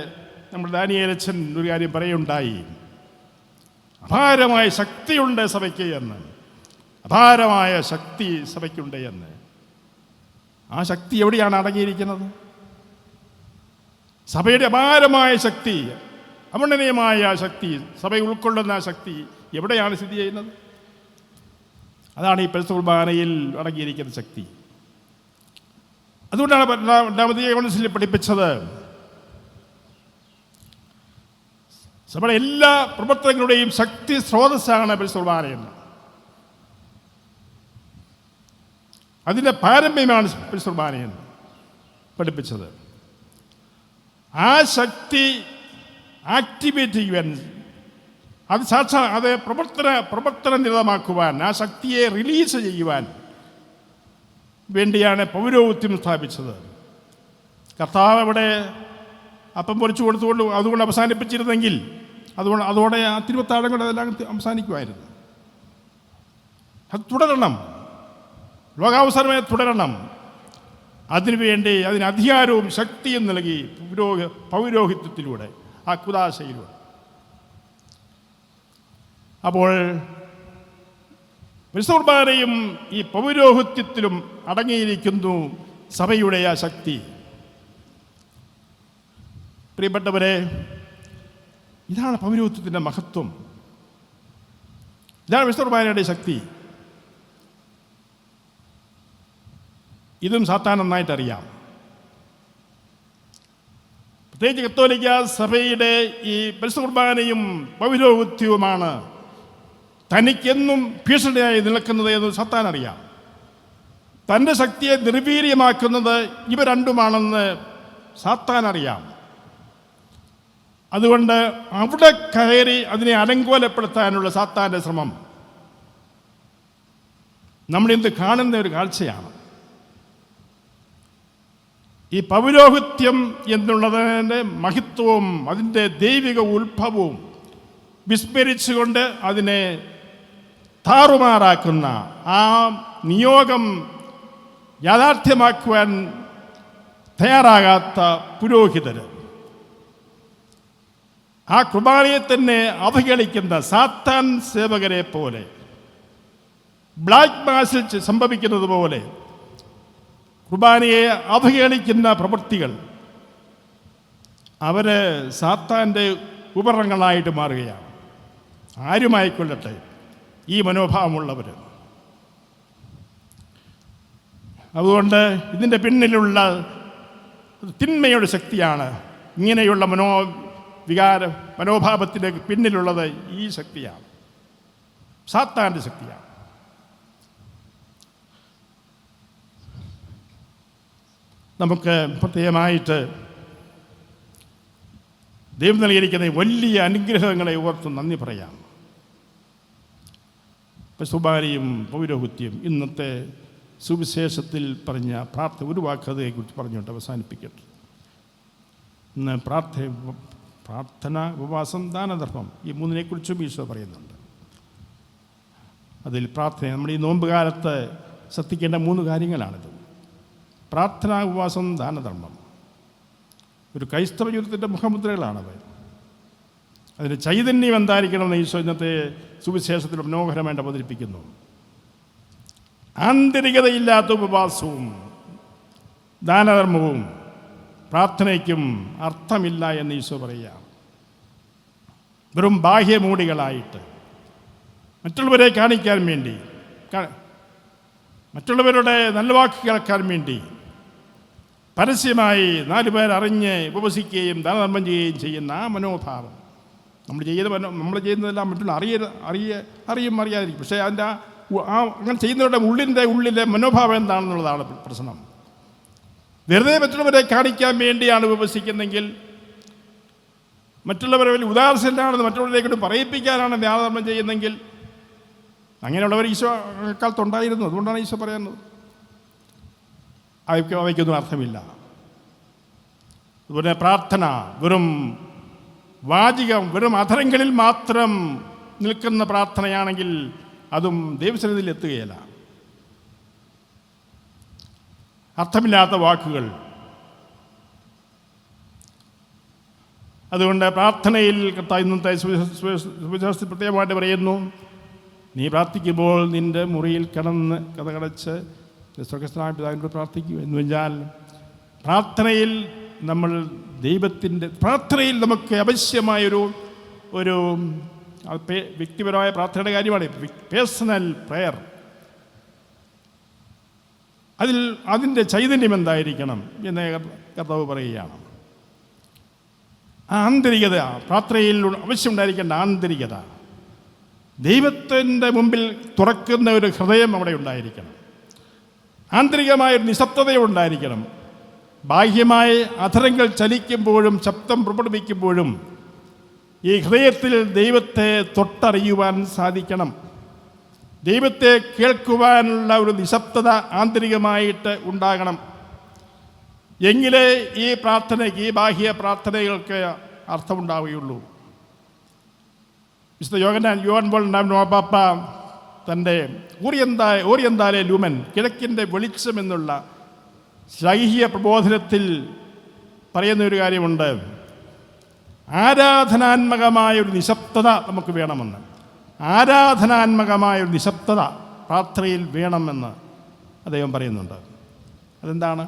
നമ്മുടെ ദാനിയേലച്ചൻ ഒരു കാര്യം പറയുണ്ടായി. അപാരമായ ശക്തിയുണ്ട് സഭയ്ക്ക് എന്ന്, അപാരമായ ശക്തി സഭയ്ക്കുണ്ട് എന്ന്. ആ ശക്തി എവിടെയാണ് അടങ്ങിയിരിക്കുന്നത്? സഭയുടെ അപാരമായ ശക്തി, അവർണ്ണനീയമായ ശക്തി, സഭയെ ഉൾക്കൊള്ളുന്ന ശക്തി എവിടെയാണ് സ്ഥിതി ചെയ്യുന്നത്? അതാണ് ഈ പരിശുദ്ധ കുർബാനയിൽ അടങ്ങിയിരിക്കുന്ന ശക്തി. അതുകൊണ്ടാണ് രണ്ടാമത്തെ കൗൺസിലിൽ പഠിപ്പിച്ചത്, സഭയുടെ എല്ലാ പ്രവർത്തനങ്ങളുടെയും ശക്തി സ്രോതസ്സാണ് പരിശുദ്ധ കുർബാനയെന്ന്. അതിൻ്റെ പാരമ്യമാണ് പരിശുദ്ധ കുർബാനയെന്ന് പഠിപ്പിച്ചത്. ആ ശക്തി ആക്ടിവേറ്റ് ചെയ്യുവാൻ, അത് പ്രവർത്തനനിരതമാക്കുവാൻ, ആ ശക്തിയെ റിലീസ് ചെയ്യുവാൻ വേണ്ടിയാണ് പൗരോഹിത്യം സ്ഥാപിച്ചത്. കർത്താവ് അവിടെ അപ്പം പൊരിച്ചു കൊടുത്തുകൊണ്ട് അതുകൊണ്ട് അവസാനിപ്പിച്ചിരുന്നെങ്കിൽ അതോടെ ആ തിരുവത്താഴം കൊണ്ട് അതെല്ലാം അവസാനിക്കുമായിരുന്നു. അത് തുടരണം, ലോകാവസാനമായി തുടരണം. അതിനുവേണ്ടി അതിന് അധികാരവും ശക്തിയും നൽകി പൗരോഹിത്യത്തിലൂടെ, ആ കുദാശയിലൂടെ. അപ്പോൾ പരിശുദ്ധ കുർബാനയും ഈ പൗരോഹിത്യത്തിലും അടങ്ങിയിരിക്കുന്നു സഭയുടെ ആ ശക്തി. പ്രിയപ്പെട്ടവരെ, ഇതാണ് പൗരോഹിത്യത്തിൻ്റെ മഹത്വം, ഇതാണ് പരിശുദ്ധ കുർബാനയുടെ ശക്തി. ഇതും സാത്താൻ നന്നായിട്ടറിയാം. പ്രത്യേകിച്ച് കത്തോലിക്ക സഭയുടെ ഈ പരിശുദ്ധ കുർബാനയും പൗരോഹിത്യവുമാണ് തനിക്കെന്നും ഭീഷണിയായി നിൽക്കുന്നത് എന്ന് സാത്താൻ അറിയാം. തൻ്റെ ശക്തിയെ നിർവീര്യമാക്കുന്നത് ഇവ രണ്ടുമാണെന്ന് സാത്താൻ അറിയാം. അതുകൊണ്ട് അവിടെ കയറി അതിനെ അലങ്കോലപ്പെടുത്താനുള്ള സാത്താൻ്റെ ശ്രമം നമ്മളിന്ന് കാണുന്ന ഒരു കാഴ്ചയാണ്. ഈ പൗരോഹിത്യം എന്നുള്ളതിൻ്റെ മഹത്വവും അതിൻ്റെ ദൈവിക ഉത്ഭവവും വിസ്മരിച്ചുകൊണ്ട് അതിനെ താറുമാറാക്കുന്ന, ആ നിയോഗം യാഥാർത്ഥ്യമാക്കുവാൻ തയ്യാറാകാത്ത പുരോഹിതർ, ആ കുർബാനയെ തന്നെ അവഹേളിക്കുന്ന സാത്താൻ സേവകരെ പോലെ, ബ്ലാക്ക് മാസിൽ സംഭവിക്കുന്നത് പോലെ കുർബാനയെ അവഹേളിക്കുന്ന പ്രവൃത്തികൾ, അവർ സാത്താൻ്റെ ഉപകരണങ്ങളായിട്ട് മാറുകയാണ്. ആരുമായിക്കൊള്ളട്ടെ ഈ മനോഭാവമുള്ളവർ. അതുകൊണ്ട് ഇതിൻ്റെ പിന്നിലുള്ള തിന്മയുടെ ശക്തിയാണ്. ഇങ്ങനെയുള്ള മനോഭാവത്തിൻ്റെ പിന്നിലുള്ളത് ഈ ശക്തിയാണ്, സാത്താൻ്റെ ശക്തിയാണ്. നമുക്ക് പ്രത്യേകമായിട്ട് ദൈവം നൽകിയിരിക്കുന്ന വലിയ അനുഗ്രഹങ്ങളെ ഓർത്ത് നന്ദി പറയാം. സുബാരിയും പൗരോഹിത്യം ഇന്നത്തെ സുവിശേഷത്തിൽ പറഞ്ഞ ഒരു വാക്കതയെക്കുറിച്ച് പറഞ്ഞുകൊണ്ട് അവസാനിപ്പിക്കട്ടെ. ഇന്ന് പ്രാർത്ഥന, ഉപവാസം, ദാനധർമ്മം, ഈ മൂന്നിനെക്കുറിച്ചും ഈശോ പറയുന്നുണ്ട്. അതിൽ പ്രാർത്ഥന, നമ്മുടെ ഈ നോമ്പ് കാലത്ത് ശ്രദ്ധിക്കേണ്ട 3 കാര്യങ്ങളാണിത്. പ്രാർത്ഥന, ഉപവാസം, ദാനധർമ്മം. ഒരു ക്രൈസ്തവ ജീവിതത്തിൻ്റെ മുഖമുദ്രകളാണവ. അതിന് ചൈതന്യം എന്തായിരിക്കണമെന്ന് ഈശോ ഇന്നത്തെ സുവിശേഷത്തിൽ മനോഹരമായിട്ട് അവതരിപ്പിക്കുന്നു. ആന്തരികതയില്ലാത്ത ഉപവാസവും ദാനധർമ്മവും പ്രാർത്ഥനയ്ക്കും അർത്ഥമില്ല എന്ന് ഈശോ പറയുക. വെറും ബാഹ്യമൂടികളായിട്ട് മറ്റുള്ളവരെ കാണിക്കാൻ വേണ്ടി, മറ്റുള്ളവരുടെ നല്ല വാക്ക് കേൾക്കാൻ വേണ്ടി പരസ്യമായി 4 പേർ അറിഞ്ഞ് ഉപവസിക്കുകയും ദാനധർമ്മം ചെയ്യുകയും ചെയ്യുന്ന ആ മനോഭാവം, നമ്മൾ ചെയ്യുന്നതെല്ലാം മറ്റുള്ള അറിയും അറിയാതിരിക്കും. പക്ഷേ അതിൻ്റെ അങ്ങനെ ചെയ്യുന്നവരുടെ ഉള്ളിലെ മനോഭാവം എന്താണെന്നുള്ളതാണ് പ്രശ്നം. വെറുതെ മറ്റുള്ളവരെ കാണിക്കാൻ വേണ്ടിയാണ് ഉപവസിക്കുന്നെങ്കിൽ, മറ്റുള്ളവരെ വലിയ ഉദാസീനരാണെന്ന് മറ്റുള്ളവരെക്കൊണ്ട് പറയിപ്പിക്കാനാണ് ദാനധർമ്മം ചെയ്യുന്നെങ്കിൽ, അങ്ങനെയുള്ളവർ ഈശോ കാലത്തുണ്ടായിരുന്നു. അതുകൊണ്ടാണ് ഈശോ പറയുന്നത്. അവയ്ക്കൊന്നും അർത്ഥമില്ല. അതുപോലെ പ്രാർത്ഥന വെറും വാചികം, വെറും അധരങ്ങളിൽ മാത്രം നിൽക്കുന്ന പ്രാർത്ഥനയാണെങ്കിൽ അതും ദൈവസന്നിധിയിൽ എത്തുകയില്ല. അർത്ഥമില്ലാത്ത വാക്കുകൾ. അതുകൊണ്ട് പ്രാർത്ഥനയിൽ ഇന്നത്തെ സുവിശേഷത്തിൽ പ്രത്യേകമായിട്ട് പറയുന്നു, നീ പ്രാർത്ഥിക്കുമ്പോൾ നിൻ്റെ മുറിയിൽ കിടന്ന് കഥകടച്ച് സ്വർഗ്ഗസ്ഥനായ പിതാവിനോട് പ്രാർത്ഥിക്കൂ എന്ന് വെച്ചാൽ, പ്രാർത്ഥനയിൽ നമുക്ക് ആവശ്യമായൊരു വ്യക്തിപരമായ പ്രാർത്ഥനയുടെ കാര്യമാണ് പേഴ്സണൽ പ്രെയർ. അതിൻ്റെ ചൈതന്യം എന്തായിരിക്കണം എന്ന് കർത്താവ് പറയുകയാണ്. ആ ആന്തരികത, പ്രാർത്ഥനയിൽ ആവശ്യമുണ്ടായിരിക്കേണ്ട ആന്തരികത, ദൈവത്തിൻ്റെ മുമ്പിൽ തുറക്കുന്ന ഒരു ഹൃദയം അവിടെ ഉണ്ടായിരിക്കണം. ആന്തരികമായൊരു നിശബ്ദതയുണ്ടായിരിക്കണം. ബാഹ്യമായി അധരങ്ങൾ ചലിക്കുമ്പോഴും ശബ്ദം പുറപ്പെടുവിക്കുമ്പോഴും ഈ ഹൃദയത്തിൽ ദൈവത്തെ തൊട്ടറിയുവാൻ സാധിക്കണം. ദൈവത്തെ കേൾക്കുവാനുള്ള ഒരു നിശബ്ദത ആന്തരികമായിട്ട് ഉണ്ടാകണം. എങ്കിലേ ഈ പ്രാർത്ഥനയ്ക്ക്, ഈ ബാഹ്യ പ്രാർത്ഥനകൾക്ക് അർത്ഥമുണ്ടാവുകയുള്ളൂ. വിശുദ്ധ യോഹൻ പോൾ മാർപ്പാപ്പ തൻ്റെ ഓറിയന്താലെ ലൂമൻ, കിഴക്കിൻ്റെ വെളിച്ചം എന്നുള്ള ശൈഹിക പ്രബോധനത്തിൽ പറയുന്ന ഒരു കാര്യമുണ്ട്. ആരാധനാത്മകമായൊരു നിശബ്ദത നമുക്ക് വേണമെന്ന്. ആരാധനാത്മകമായൊരു നിശബ്ദത പ്രാർത്ഥനയിൽ വേണമെന്ന് അദ്ദേഹം പറയുന്നുണ്ട്. അതെന്താണ്?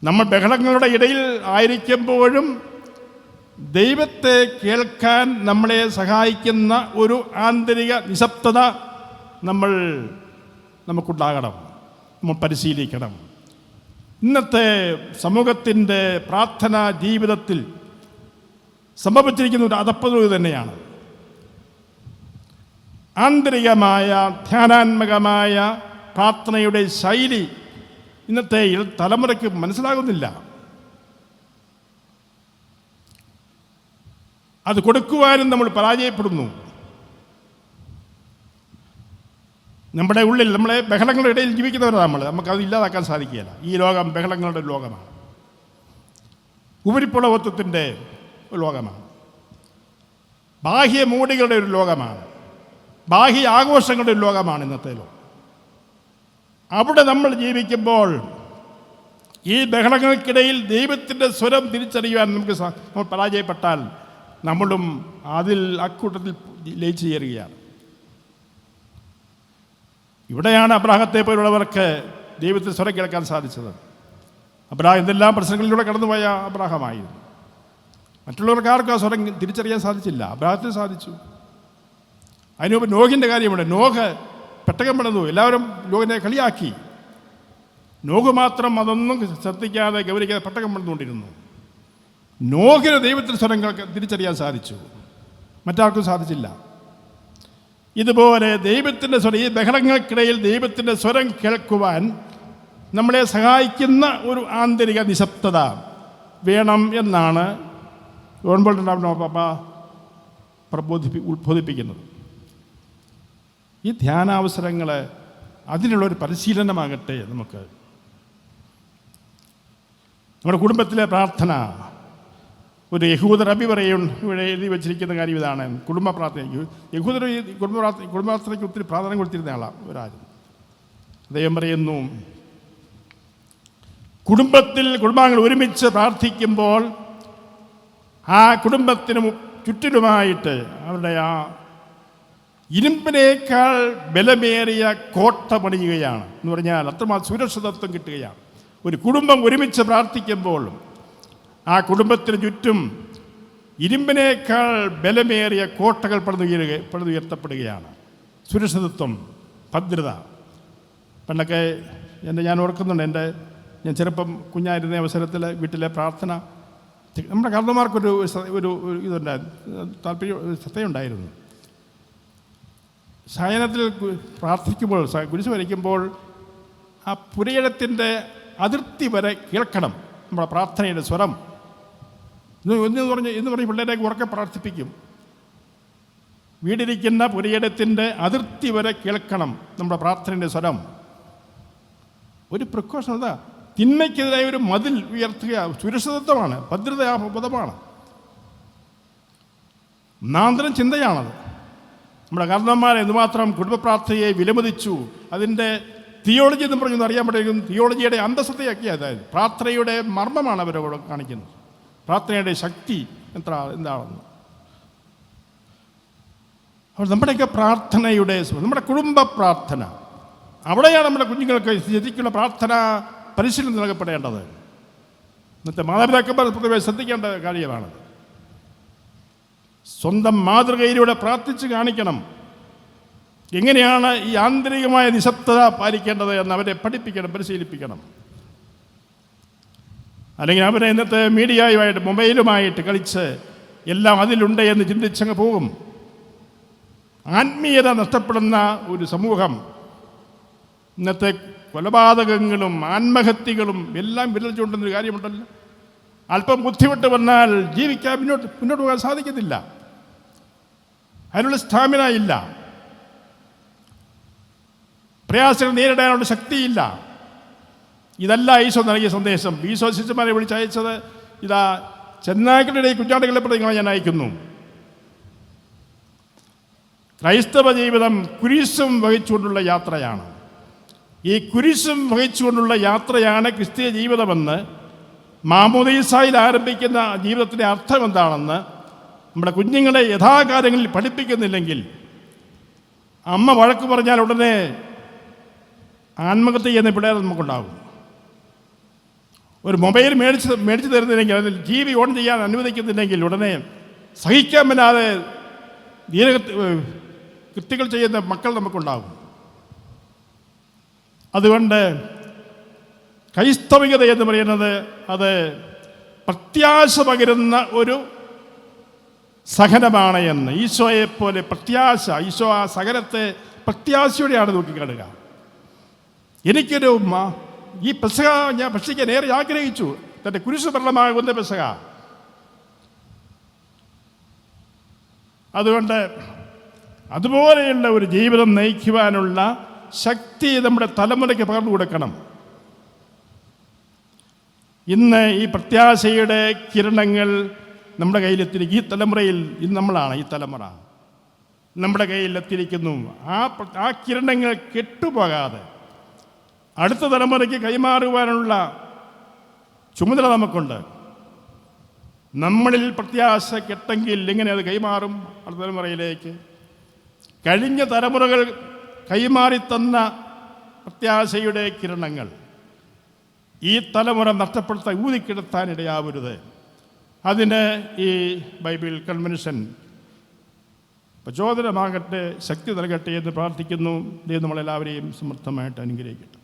നമ്മൾ ബഹളങ്ങളുടെ ഇടയിൽ ആയിരിക്കുമ്പോഴും ദൈവത്തെ കേൾക്കാൻ നമ്മളെ സഹായിക്കുന്ന ഒരു ആന്തരിക നിശബ്ദത നമുക്കുണ്ടാകണം, നമ്മൾ പരിശീലിക്കണം. ഇന്നത്തെ സമൂഹത്തിൻ്റെ പ്രാർത്ഥനാ ജീവിതത്തിൽ സംഭവിച്ചിരിക്കുന്ന ഒരു അധപ്പതവ് തന്നെയാണ്. ആന്തരികമായ ധ്യാനാത്മകമായ പ്രാർത്ഥനയുടെ ശൈലി ഇന്നത്തെ തലമുറയ്ക്ക് മനസ്സിലാകുന്നില്ല. അത് കൊടുക്കുവാനും നമ്മൾ പരാജയപ്പെടുന്നു. നമ്മുടെ ഉള്ളിൽ, നമ്മളെ ബഹളങ്ങളുടെ ഇടയിൽ ജീവിക്കുന്നവരാണ് നമുക്കത് ഇല്ലാതാക്കാൻ സാധിക്കുകയില്ല. ഈ ലോകം ബഹളങ്ങളുടെ ലോകമാണ്, ഉപരിപ്ലവത്വത്തിൻ്റെ ലോകമാണ്, ബാഹ്യ മൂടികളുടെ ഒരു ലോകമാണ്, ബാഹ്യ ആഘോഷങ്ങളുടെ ഒരു ലോകമാണ് ഇന്നത്തെ ലോകം. അവിടെ നമ്മൾ ജീവിക്കുമ്പോൾ ഈ ബഹളങ്ങൾക്കിടയിൽ ദൈവത്തിൻ്റെ സ്വരം തിരിച്ചറിയുവാൻ നമ്മൾ പരാജയപ്പെട്ടാൽ നമ്മളും അക്കൂട്ടത്തിൽ ലയിച്ചു ചേരുകയാണ്. ഇവിടെയാണ് അബ്രാഹത്തെ പോലുള്ളവർക്ക് ദൈവത്തിൻ്റെ സ്വരം കേൾക്കാൻ സാധിച്ചത്. അബ്രാഹം എന്തെല്ലാം പ്രശ്നങ്ങളിലൂടെ കടന്നുപോയ അബ്രാഹമായിരുന്നു. മറ്റുള്ളവർക്ക് ആർക്കും ആ സ്വരം തിരിച്ചറിയാൻ സാധിച്ചില്ല, അബ്രാഹത്തിന് സാധിച്ചു. അതിനുമുമ്പ് നോഹിൻ്റെ കാര്യമുണ്ട്. നോഹ് പെട്ടകം പണിതു, എല്ലാവരും നോഹിനെ കളിയാക്കി. നോഹ് മാത്രം അതൊന്നും ശ്രദ്ധിക്കാതെ ഗൗനിക്കാതെ പെട്ടകം പണിതുകൊണ്ടിരുന്നു. നോഹിന് ദൈവത്തിൻ്റെ സ്വരം തിരിച്ചറിയാൻ സാധിച്ചു, മറ്റാർക്കും സാധിച്ചില്ല. ഇതുപോലെ ദൈവത്തിൻ്റെ സ്വരം, ഈ ബഹളങ്ങൾക്കിടയിൽ ദൈവത്തിൻ്റെ സ്വരം കേൾക്കുവാൻ നമ്മളെ സഹായിക്കുന്ന ഒരു ആന്തരിക നിശബ്ദത വേണം എന്നാണ് യോഹൻ പോൾ പാപ്പ ഉദ്ബോധിപ്പിക്കുന്നത്. ഈ ധ്യാനാവസരങ്ങൾ അതിനുള്ളൊരു പരിശീലനമാകട്ടെ. നമുക്ക് നമ്മുടെ കുടുംബത്തിലെ പ്രാർത്ഥന, ഒരു യഹൂദ റബി ഇവിടെ എഴുതി വച്ചിരിക്കുന്ന കാര്യം ഇതാണ്. കുടുംബ പ്രാർത്ഥന, യഹൂദർ കുടുംബ പ്രാർത്ഥനയ്ക്ക് ഒത്തിരി പ്രാധാന്യം കൊടുത്തിരുന്ന ആളാണ് ഒരാരും. അദ്ദേഹം പറയുന്നു, കുടുംബാംഗങ്ങൾ ഒരുമിച്ച് പ്രാർത്ഥിക്കുമ്പോൾ ആ കുടുംബത്തിന് ചുറ്റിലുമായിട്ട് അവരുടെ ആ ഇരുമ്പിനേക്കാൾ ബലമേറിയ കോട്ട പണിയുകയാണ് എന്ന് പറഞ്ഞാൽ അത്രമാത്രം സുരക്ഷിതത്വം കിട്ടുകയാണ്. ഒരു കുടുംബം ഒരുമിച്ച് പ്രാർത്ഥിക്കുമ്പോൾ ആ കുടുംബത്തിന് ചുറ്റും ഇരുമ്പിനേക്കാൾ ബലമേറിയ കോട്ടകൾ പണിതുയർത്തപ്പെടുകയാണ്. സുരക്ഷിതത്വം, ഭദ്രത. പണ്ടൊക്കെ ഞാൻ ഓർക്കുന്നുണ്ട്, ഞാൻ ചെറുപ്പം കുഞ്ഞായിരുന്ന അവസരത്തിൽ വീട്ടിലെ പ്രാർത്ഥന, നമ്മുടെ കാരണന്മാർക്കൊരു ശ്രദ്ധയുണ്ടായിരുന്നു. ശയനത്തിൽ പ്രാർത്ഥിക്കുമ്പോൾ, കുരിശ് വരയ്ക്കുമ്പോൾ ആ പുരയിടത്തിൻ്റെ അതിർത്തി വരെ കേൾക്കണം നമ്മുടെ പ്രാർത്ഥനയുടെ സ്വരം എന്ന് പറഞ്ഞ് പിള്ളേരെ ഉറക്കെ പ്രാർത്ഥിപ്പിക്കും. വീടിരിക്കുന്ന പുരയിടത്തിൻ്റെ അതിർത്തി വരെ കേൾക്കണം നമ്മുടെ പ്രാർത്ഥനയുടെ സ്വരം. ഒരു പ്രിക്കോഷൻ അതാ, തിന്മയ്ക്കെതിരായ ഒരു മതിൽ ഉയർത്തുക, സുരക്ഷിതത്വമാണ്, ഭദ്രതാബോധമാണ്, നാന്തരം ചിന്തയാണത്. നമ്മുടെ കാരണന്മാർ എന്തുമാത്രം കുടുംബ പ്രാർത്ഥനയെ വിലമതിച്ചു, അതിൻ്റെ തിയോളജി എന്ന് പറഞ്ഞൊന്നും അറിയാൻ പറ്റും. തിയോളജിയുടെ അന്തസ്സത്തെയൊക്കെ, അതായത് പ്രാർത്ഥനയുടെ മർമ്മമാണ് അവരോട് കാണിക്കുന്നത്, പ്രാർത്ഥനയുടെ ശക്തി എന്താണെന്ന്. അപ്പോൾ നമ്മുടെയൊക്കെ പ്രാർത്ഥനയുടെ, നമ്മുടെ കുടുംബ പ്രാർത്ഥന, അവിടെയാണ് നമ്മുടെ കുഞ്ഞുങ്ങൾക്ക് ശരിക്കുള്ള പ്രാർത്ഥന പരിശീലനം നൽകപ്പെടേണ്ടത്. ഇന്നത്തെ മാതാപിതാക്കന്മാർ പൊതുവെ ശ്രദ്ധിക്കേണ്ട കാര്യമാണ്. സ്വന്തം മാതൃകയിലൂടെ പ്രാർത്ഥിച്ച് കാണിക്കണം എങ്ങനെയാണ് ഈ ആന്തരികമായ നിശബ്ദത പാലിക്കേണ്ടത് എന്ന് അവരെ പഠിപ്പിക്കണം, പരിശീലിപ്പിക്കണം. അല്ലെങ്കിൽ അവരെ ഇന്നത്തെ മീഡിയയുമായിട്ട് മൊബൈലുമായിട്ട് കളിച്ച് എല്ലാം അതിലുണ്ട് എന്ന് ചിന്തിച്ചങ്ങ് പോകും. ആത്മീയത നഷ്ടപ്പെടുന്ന ഒരു സമൂഹം ഇന്നത്തെ കൊലപാതകങ്ങളും ആത്മഹത്യകളും എല്ലാം വിരൽ ചൂണ്ടുന്നൊരു കാര്യമുണ്ടല്ലോ. അല്പം ബുദ്ധിമുട്ട് വന്നാൽ ജീവിക്കാൻ മുന്നോട്ട് പോകാൻ സാധിക്കത്തില്ല, അതിനുള്ള സ്റ്റാമിന ഇല്ല, പ്രയാസങ്ങൾ നേരിടാനുള്ള ശക്തിയില്ല. ഇതല്ല ഈശോ നൽകിയ സന്ദേശം. ഈശോ ശിഷ്യന്മാരെ വിളിച്ചയച്ചത് ഇതാ ചെന്നായ്ക്കളുടെ കുഞ്ഞാടുകളെ പ്രതി ഞാൻ അയക്കുന്നു. ക്രൈസ്തവ ജീവിതം കുരിശും വഹിച്ചുകൊണ്ടുള്ള യാത്രയാണ്. ഈ കുരിശും വഹിച്ചുകൊണ്ടുള്ള യാത്രയാണ് ക്രിസ്തീയ ജീവിതമെന്ന്, മാമോദീസായിൽ ആരംഭിക്കുന്ന ജീവിതത്തിൻ്റെ അർത്ഥം എന്താണെന്ന് നമ്മുടെ കുഞ്ഞുങ്ങളെ യഥാകാലങ്ങളിൽ പഠിപ്പിക്കുന്നില്ലെങ്കിൽ അമ്മ വഴക്ക് പറഞ്ഞാൽ ഉടനെ ആത്മഹത്യ ചെയ്യുന്ന പിള്ളേർ നമുക്കുണ്ടാകും. ഒരു മൊബൈൽ മേടിച്ച് തരുന്നില്ലെങ്കിൽ, അതിൽ TV ഓൺ ചെയ്യാൻ അനുവദിക്കുന്നില്ലെങ്കിൽ ഉടനെ സഹിക്കാൻ പറ്റാതെ കൃത്യങ്ങൾ ചെയ്യുന്ന മക്കൾ നമുക്കുണ്ടാകും. അതുകൊണ്ട് ക്രൈസ്തവികത എന്ന് പറയുന്നത് അത് പ്രത്യാശ പകരുന്ന ഒരു സഹനമാണ് എന്ന്, ഈശോയെപ്പോലെ പ്രത്യാശ. ഈശോ ആ സഹനത്തെ പ്രത്യാശയോടെയാണ് നോക്കിക്കാണുക. എനിക്കൊരു ഈ പെസഹ ഞാൻ ഭക്ഷിക്കാൻ ഏറെ ആഗ്രഹിച്ചു, തൻ്റെ കുരിശു മരണമാകുന്ന പെസഹ. അതുകൊണ്ട് അതുപോലെയുള്ള ഒരു ജീവിതം നയിക്കുവാനുള്ള ശക്തി നമ്മുടെ തലമുറയ്ക്ക് പകർന്നു കൊടുക്കണം. ഇന്ന് ഈ പ്രത്യാശയുടെ കിരണങ്ങൾ നമ്മുടെ കയ്യിലെത്തിരിക്കും. ഈ തലമുറയിൽ ഇന്ന് നമ്മളാണ്, ഈ തലമുറ നമ്മുടെ കയ്യിലെത്തിയിരിക്കുന്നു. ആ കിരണങ്ങൾ കെട്ടുപോകാതെ അടുത്ത തലമുറയ്ക്ക് കൈമാറുവാനുള്ള ചുമതല നമുക്കുണ്ട്. നമ്മളിൽ പ്രത്യാശ കെട്ടെങ്കിൽ എങ്ങനെ അത് കൈമാറും അടുത്ത തലമുറയിലേക്ക്? കഴിഞ്ഞ തലമുറകൾ കൈമാറിത്തന്ന പ്രത്യാശയുടെ കിരണങ്ങൾ ഈ തലമുറ നഷ്ടപ്പെടുത്താൻ ഊതിക്കിടത്താനിടയാവരുത്. അതിന് ഈ ബൈബിൾ കൺവെൻഷൻ പ്രചോദനമാകട്ടെ, ശക്തി നൽകട്ടെ എന്ന് പ്രാർത്ഥിക്കുന്നു. ദൈവം നമ്മളെല്ലാവരെയും സമർത്ഥമായിട്ട് അനുഗ്രഹിക്കട്ടെ.